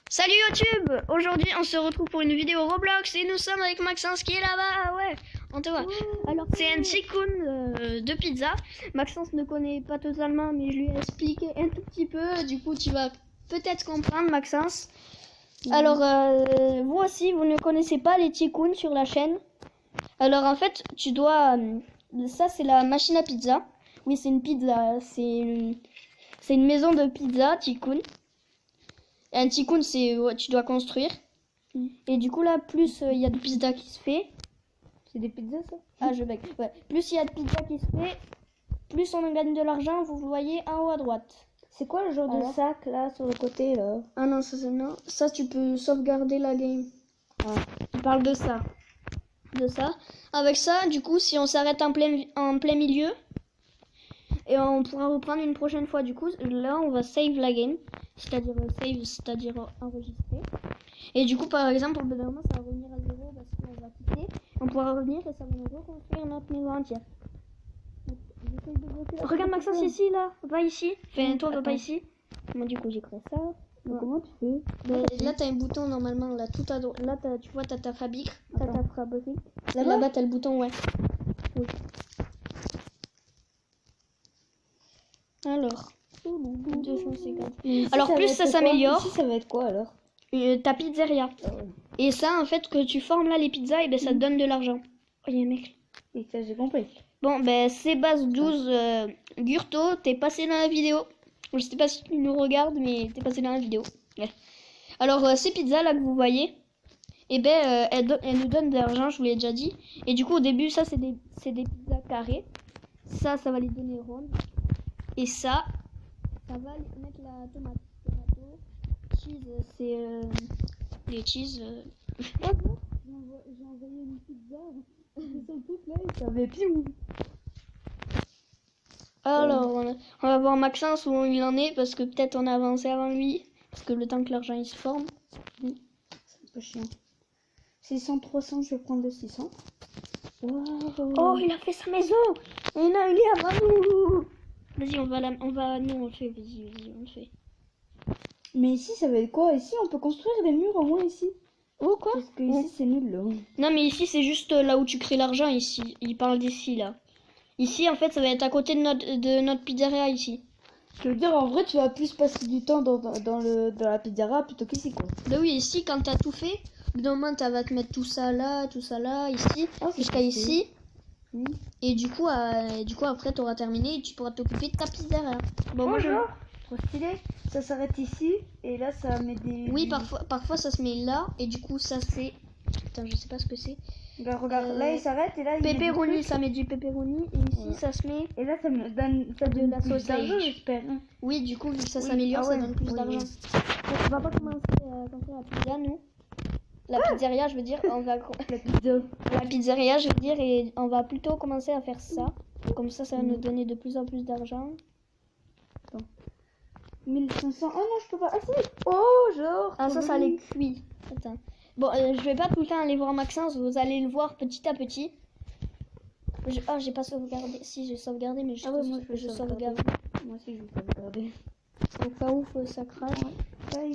Salut YouTube! Aujourd'hui on se retrouve pour une vidéo Roblox et nous sommes avec Maxence qui est là-bas, ouais, on te voit. Alors c'est un tycoon de pizza. Maxence ne connaît pas totalement mais je lui ai expliqué un tout petit peu, du coup tu vas peut-être comprendre Maxence. Alors vous aussi vous ne connaissez pas les tycoons sur la chaîne. Alors en fait tu dois, ça c'est la machine à pizza. Oui c'est une pizza, c'est une maison de pizza tycoon. Un tycoon, c'est tu dois construire. Et du coup, là, plus il y a de pizza qui se fait. C'est des pizzas, ça? Ah, je bec. Ouais. Plus il y a de pizza qui se fait, plus on en gagne de l'argent. Vous voyez en haut à droite. C'est quoi le genre de sac, là, sur le côté, là? Ah non, ça, c'est non. Ça, tu peux sauvegarder la game. Ah. Il parle de ça. De ça. Avec ça, du coup, si on s'arrête en plein milieu, et on pourra reprendre une prochaine fois. Du coup, là, on va save la game. C'est-à-dire save, c'est-à-dire enregistrer. Et du coup, par exemple, au bout d'un moment, ça va revenir à 0 parce qu'on va quitter. On pourra revenir et ça va nous reconstruire notre maison entière. Regarde Maxence ici, là. Va ici. Enfin, toi, va pas ici. Moi, du coup, j'ai créé ça. Ouais. Comment tu fais? Là, t'as un bouton normalement. Là, tout à droite. Là, tu vois, t'as ta fabrique. T'as ta fabrique. Là-bas, t'as le bouton, ouais. Oui. Alors, 250. Alors, plus ça s'améliore. Ici, ça va être quoi alors? Ta pizzeria. Et ça, en fait, que tu formes là les pizzas, et ben ça te donne de l'argent. Oh, il y a un mec. Et ça, j'ai compris. Bon, ben, Sébastien12 Gurto, t'es passé dans la vidéo. Je sais pas si tu nous regardes, mais t'es passé dans la vidéo. Ouais. Alors, ces pizzas là que vous voyez, et ben, elles nous donnent de l'argent, je vous l'ai déjà dit. Et du coup, au début, ça, c'est des pizzas carrées. Ça va les donner rondes. Et ça va mettre la tomate. Tomato, cheese, c'est les cheese. J'ai envoyé une pizza. Ils sont toutes là, ils savaient plus où. Alors, on va voir Maxence où il en est parce que peut-être on a avancé avant lui. Parce que le temps que l'argent il se forme. C'est un peu chiant. 600, 300, je vais prendre le 600. Wow. Oh, il a fait sa maison. Et là, il est avant nous. Vas-y, on va, nous on le fait. Vas-y, on le fait. Mais ici, ça va être quoi? Ici, on peut construire des murs au moins ici. Oh, quoi? Parce que ici, c'est nul là. Non, mais ici, c'est juste là où tu crées l'argent. Ici, il parle d'ici là. Ici, en fait, ça va être à côté de notre pizzeria ici. Je veux dire, en vrai, tu vas plus passer du temps dans la pizzeria plutôt qu'ici, quoi. Bah oui, ici, quand t'as tout fait, au bout d'un moment, tu vas te mettre tout ça là, ici, jusqu'à ici. Et du coup, après, tu auras terminé et tu pourras t'occuper de ta pizzeria. Bon, moi, trop stylé. Ça s'arrête ici et là, ça met des... Oui, parfois, ça se met là et du coup, ça c'est... Attends, je sais pas ce que c'est. Bah, regarde, là, il s'arrête et là, il pepperoni, ça met du pepperoni et ici, ça se met... Et là, ça me donne de la sauce d'argent, j'espère. Oui, du coup, vu que ça s'améliore, ça donne plus d'argent. On va pas commencer à construire la pizza, nous. La pizzeria, je veux dire, on va... La pizzeria, je veux dire, et on va plutôt commencer à faire ça. Comme ça, ça va nous donner de plus en plus d'argent. 1500. Oh non, je peux pas. Ah si. Oh, genre. Ah, ça les cuit. Attends. Bon, je vais pas tout le temps aller voir Maxence, vous allez le voir petit à petit. J'ai pas sauvegardé. Si, j'ai sauvegardé, mais moi, je sauvegarde. Moi aussi, je vais sauvegarder. Au cas où ça crache. Parce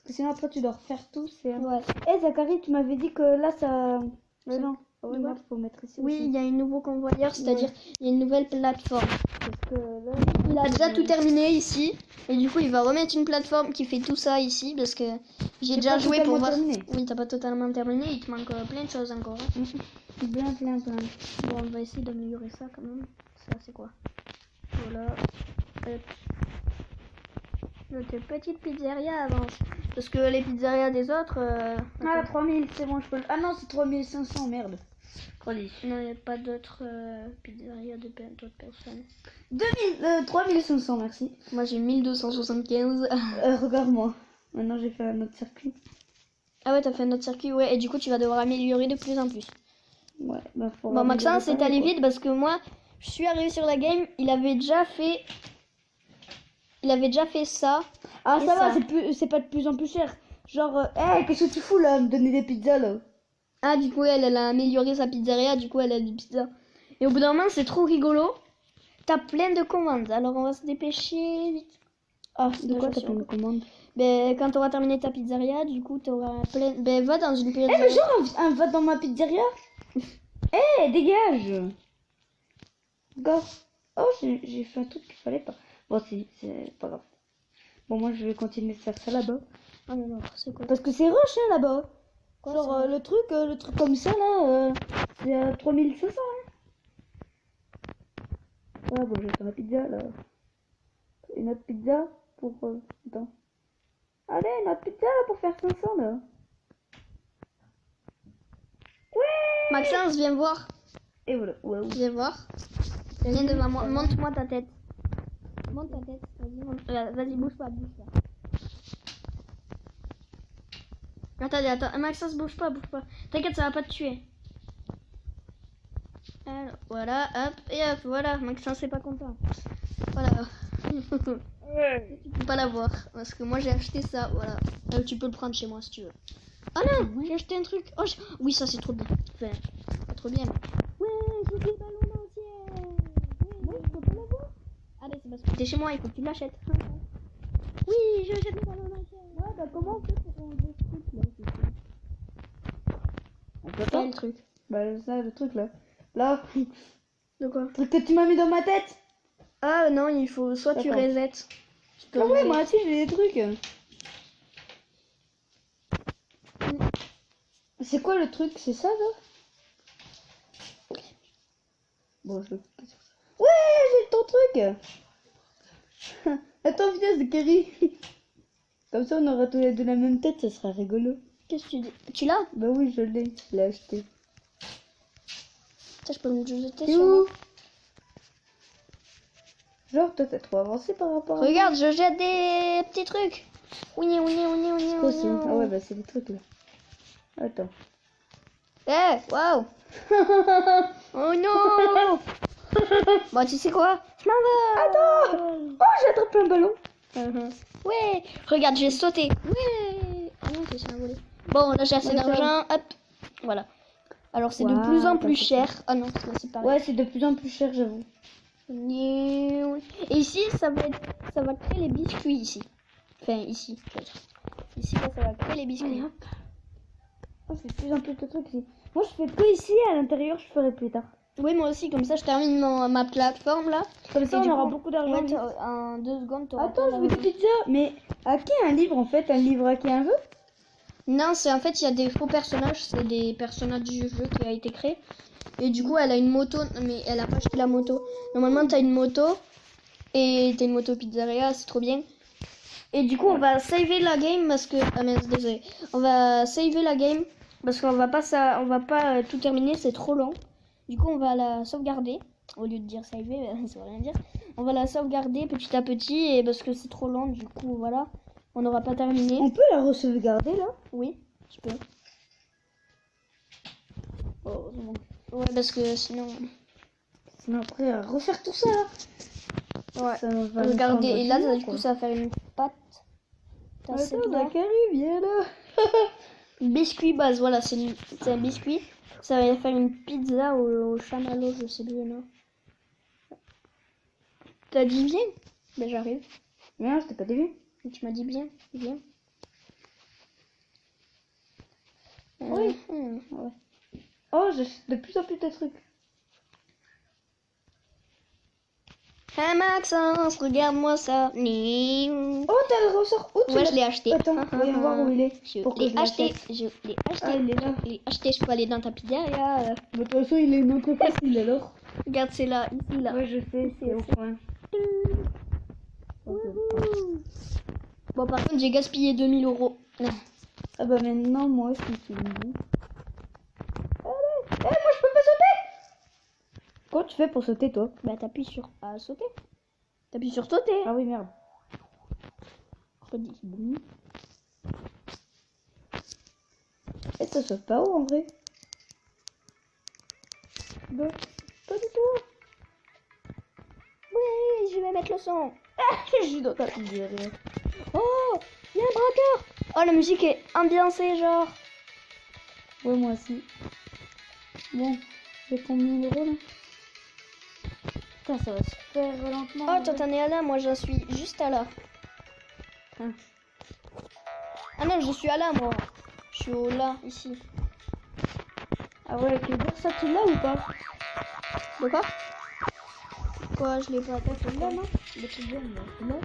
que sinon, après, tu dois refaire tout. Ouais. Eh, Zachary, tu m'avais dit que là, ça... Mais non. Oui, merde, faut mettre ici. Oui, il y a un nouveau convoyeur, c'est-à-dire il y a une nouvelle plateforme. Parce que là, il a déjà tout terminé ici. Et du coup, il va remettre une plateforme qui fait tout ça ici. Parce que j'ai déjà joué pour voir. Oui, t'as pas totalement terminé. Il te manque plein de choses encore. Plein. Bon, on va essayer d'améliorer ça quand même. Ça, c'est quoi? Voilà. Notre petite pizzeria avance. Parce que les pizzerias des autres... 3000, c'est bon, je peux... Ah non, c'est 3500, merde. Non, il n'y a pas d'autres pizzerias d'autres personnes. 3500, merci. Moi, j'ai 1275. Regarde-moi. Maintenant, j'ai fait un autre circuit. Ah ouais, t'as fait un autre circuit, ouais. Et du coup, tu vas devoir améliorer de plus en plus. Ouais, bah faut... Bon, Maxence, c'est allé vite parce que moi, je suis arrivé sur la game. Il avait déjà fait ça. Ah, ça va, c'est pas de plus en plus cher. Genre, qu'est-ce que tu fous là, me donner des pizzas là? Ah, du coup, elle a amélioré sa pizzeria, du coup, elle a des pizzas. Et au bout d'un moment, c'est trop rigolo. T'as plein de commandes, alors on va se dépêcher vite. Ah, de Là, quoi j'en t'as suis fait une encore. commande? Ben, quand t'auras terminé ta pizzeria, du coup, t'auras plein. Ben, va dans une Eh, mais pizzeria. genre, un va dans ma pizzeria. Eh, dégage. Gore. Oh, j'ai fait un truc qu'il fallait pas. Bon, c'est pas grave. Bon, moi, je vais continuer de faire ça là-bas. Ah non, non, c'est quoi? Parce que c'est rush, hein, là-bas. Quoi, Genre, c'est le truc comme ça, là, c'est à 3500, hein. Ouais, bon, je vais faire la pizza, là. Une autre pizza pour... attends. Allez, une autre pizza, là, pour faire 500, là. Ouais. Maxence, viens voir. Et voilà, ouais. Viens voir. Viens devant moi. Montre-moi ta tête. Monte ta tête. Vas-y, bouge pas, bouge pas. Attends. Maxence, bouge pas. T'inquiète, ça va pas te tuer. Alors, voilà, hop, et hop, voilà. Maxence c'est pas content. Voilà. Ouais. Tu peux pas l'avoir. Parce que moi j'ai acheté ça, voilà. Tu peux le prendre chez moi si tu veux. Oh non, j'ai acheté un truc. Oh, oui, ça c'est trop bien. Enfin, pas trop bien. Ouais, j'ai des ballons entiers. Moi, je peux pas l'avoir. Ah bah c'est parce que t'es chez moi, il faut que tu l'achètes. Oui, je jette des ballons entiers. Ouais, bah comment on fait pour enlever ce truc, là? On peut pas. Quel truc? Bah, ça, le truc, là. Là. De quoi? Le truc que tu m'as mis dans ma tête. Ah non, il faut soit tu D'accord. reset. Tu peux Ah ouais, reset. moi aussi, j'ai des trucs. C'est quoi le truc? C'est ça, là? Bon, je vais cliquer sur ça. Ouais, j'ai ton truc. Attends, viens, c'est Kerry. Comme ça, on aura tous les deux la même tête, ça sera rigolo. Qu'est-ce que tu dis? Tu l'as? Bah oui, je l'ai acheté. Ça, je peux me jeter C'est sur où? moi. Genre, toi, t'as trop avancé par rapport à... Regarde, je jette des petits trucs. Oui. C'est quoi ça? Ah ouais, bah c'est des trucs, là. Attends. Eh, waouh. Oh non. Bon, tu sais quoi? Je m'en vais. Attends. Oh, j'ai attrapé un ballon. Ouais. Regarde, j'ai sauté. Ouais. Ah non, c'est un volet. Bon, là, j'ai assez Ouais, ça d'argent. Hop. Voilà. Alors, c'est de Waouh, plus en t'as plus fait cher. Ah non, là, c'est pareil. Ouais, c'est de plus en plus cher, j'avoue. Et ici, ça va créer les biscuits ici. Enfin, ici, je veux dire. Ici, là, ça va créer les biscuits. Allez, hop. Oh, je fais de plus en plus de trucs ici. Moi, je fais que ici, à l'intérieur, je ferai plus tard. Oui, moi aussi, comme ça, je termine ma plateforme, là. Comme ça, Et on du aura coup, beaucoup d'argent. ouais, en 2 secondes, t'auras Attends, plein je veux des d'argent. pizzas. Mais à qui un livre, en fait? Un livre à qui un veut? Non, c'est en fait, il y a des faux personnages. C'est des personnages du jeu qui a été créé. Et du coup, elle a une moto, mais elle a pas acheté la moto. Normalement, t'as une moto. Et t'as une moto pizzeria, c'est trop bien. Et du coup, on va saver la game parce que... Ah mince, désolé. On va saver la game parce qu'on va pas tout terminer, c'est trop long. Du coup, on va la sauvegarder. Au lieu de dire saver, ça veut rien dire. On va la sauvegarder petit à petit et parce que c'est trop long, du coup, voilà. On n'aura pas terminé. On peut la re-sauvegarder, là? Oui, tu peux. Oh, c'est bon. Ouais, parce que sinon... Sinon, après, à refaire tout ça, là. Ouais. Ça va nous Regardez, prendre et là, du temps, du coup, quoi. ça va faire une pâte. T'as Attends, cette là. Zachary, viens là. Biscuit base, voilà, c'est un biscuit. Ça va faire une pizza au chamallow, je sais plus le nom. T'as dit bien? Ben j'arrive. Non, je t'ai pas dit. Et tu m'as dit bien, bien. Oui. Ouais. Oh, j'achète de plus en plus de trucs. Hey Maxence, regarde-moi ça. Oh, t'as le ressort où tu Ouais, l'as- je l'ai acheté. Attends, voyons voir où il est. Je Pour que l'ai je acheté. l'achète. Je l'ai acheté. Ah, il est là. Je l'ai acheté. Je peux aller dans ta pizzeria. De toute façon, il est une autre facile alors. Regarde, c'est là, ici, là. Ouais, je sais, c'est au point. Bon, par contre, j'ai gaspillé 2000 €. Ah bah maintenant, moi, je suis fini. Allez, moi, je peux pas sauter. Comment tu fais pour sauter, toi? Bah, t'appuies sur sauter. T'appuies sur sauter. Ah oui, merde. Redis. Et ça saute pas haut, en vrai? Non, pas du tout. Oui, je vais mettre le son. Je suis dans ta pizzeria. Oh, il y a un braqueur. Oh, la musique est ambiancée, genre. Ouais, moi aussi. Bon, j'ai combien d'euros, là? Putain, ça va super lentement. Oh, toi, t'en es à là. Moi, j'en suis juste à là. Ah non, je suis à là, moi. Je suis au là, ici. Ah ouais, ok, dire ça, tu l'as ou pas? De quoi? Quoi, je l'ai pas. Ça, tu l'as, non? Le truc bien, là. Non?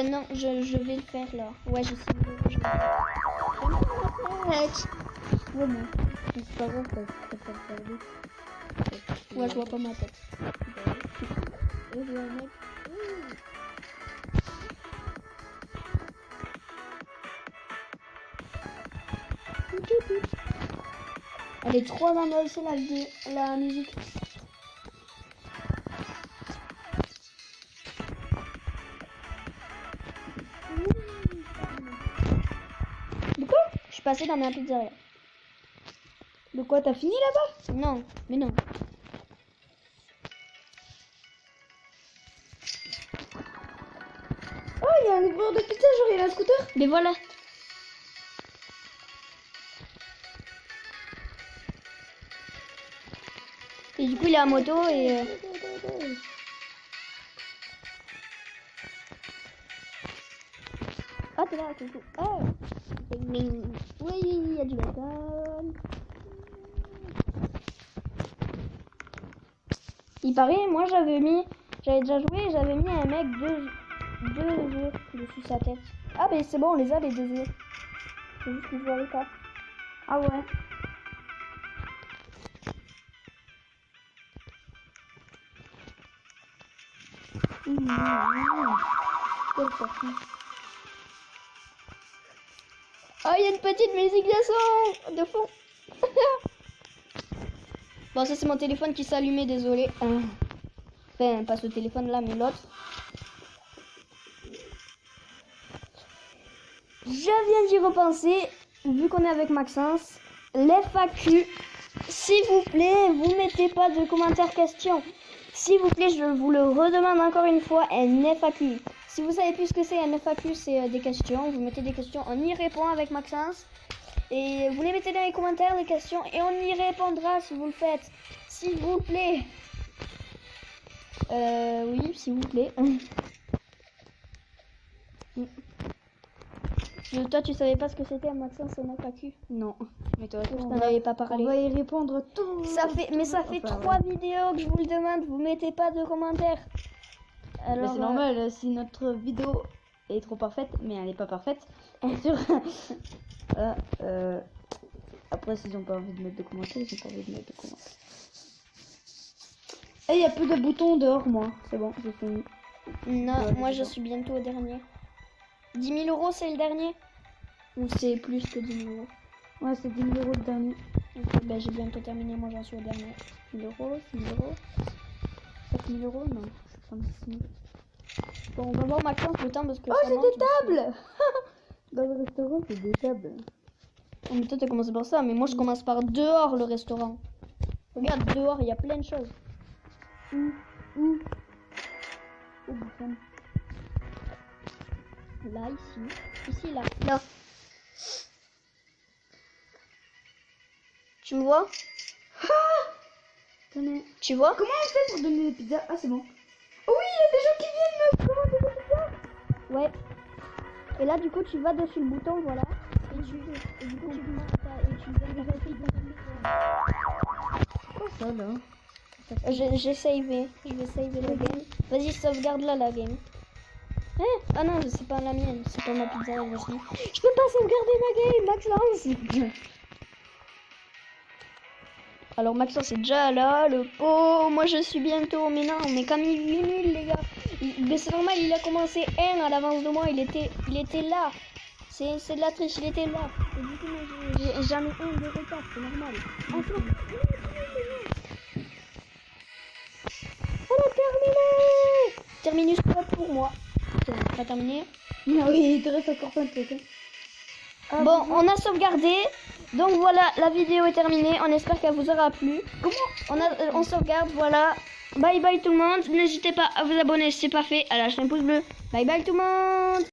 Non, je vais le faire là. Ouais, je sais. Ouais, non. C'est pas grave, ça préfère faire vite. Ouais, je vois pas ma tête. Et je vois un mec. Elle est trop dans aussi la musique. De quoi? Je suis passée dans ma pizzeria. De quoi, t'as fini là-bas? Non, mais non. Oh, il y a un livreur de pizza, genre il a un scooter. Mais voilà. Et du coup, il est à moto et... Ah, t'es là, coucou. Oh. Oui, il y a du bacon. Il paraît, moi j'avais déjà joué et j'avais mis un mec deux œufs dessus sa tête. Ah, mais c'est bon, on les a les 2 œufs. C'est juste que je vois pas. Ah ouais. Quelle partie. Oh, il y a une petite musique de fond. Bon, ça c'est mon téléphone qui s'allumait, désolé. Enfin, pas ce téléphone là, mais l'autre. Je viens d'y repenser, vu qu'on est avec Maxence. Les FAQ, s'il vous plaît, vous mettez pas de commentaires questions. S'il vous plaît, je vous le redemande encore une fois, un FAQ. Si vous savez plus ce que c'est un FAQ, c'est des questions. Vous mettez des questions, on y répond avec Maxence. Et vous les mettez dans les commentaires, les questions, et on y répondra si vous le faites. S'il vous plaît. Oui, s'il vous plaît. Toi, tu savais pas ce que c'était, Maxence, un FAQ? Non. Mais toi, Je t'en avais pas parlé. on va y répondre tout. Ça fait 3 vidéos que je vous le demande, vous mettez pas de commentaires. Alors, c'est normal, si notre vidéo est trop parfaite, mais elle n'est pas parfaite, bien sûr. Voilà, après, s'ils n'ont pas envie de mettre de commentaires, ils n'ont pas envie de mettre de commentaires. Et il y a plus de boutons dehors, moi. C'est bon, j'ai fini. Non, Ouais, moi c'est je bon. suis bientôt au dernier. 10 000 euros, c'est le dernier? Ou c'est plus que 10 000 euros? Ouais, c'est 10 000 euros le dernier. Ok, ben j'ai bientôt terminé, moi j'en suis au dernier. 1000 euros, 6 000 euros. 7 000 euros, non. Je prends 6 000. Bon, on va voir Maxence le temps parce que. Oh, ça j'ai monte, des tables. Dans le restaurant, c'est des tables. Oh, mais toi t'as commencé par ça, mais moi je commence par dehors le restaurant. Regarde, dehors il y a plein de choses. Où Oh, putain. Là, ici, là. Là. Tu me vois? Tenez. Tu vois? Comment on fait pour donner des pizzas? Ah, c'est bon. Oh oui, il y a des gens qui viennent me commander des pizzas. Ouais. Et là, du coup, tu vas dessus le bouton, voilà. Et du coup, tu commences et tu donnes des Quoi ça, là? J'ai savé. Je vais saver la game. Vas-y, sauvegarde là la game. Hein? Ah non, c'est pas la mienne. C'est pas ma pizza. Je peux pas sauvegarder ma game, Maxence. Alors Maxence est déjà là, le pot. Moi je suis bientôt. Mais non, mais comme il est nul, les gars. Mais c'est normal, il a commencé 1 à l'avance de moi. Il était là. C'est de la triche, il était là. Et du coup, moi j'ai jamais 1 de retard, c'est normal. Enfin, on a terminé. Terminus pas pour moi. C'est pas terminé. Ah oui, il te reste encore plein de trucs. Hein. Ah, Bon, on a sauvegardé. Donc voilà, la vidéo est terminée. On espère qu'elle vous aura plu. Comment on sauvegarde, voilà. Bye bye tout le monde. N'hésitez pas à vous abonner si c'est pas fait, à lâcher un pouce bleu. Bye bye tout le monde.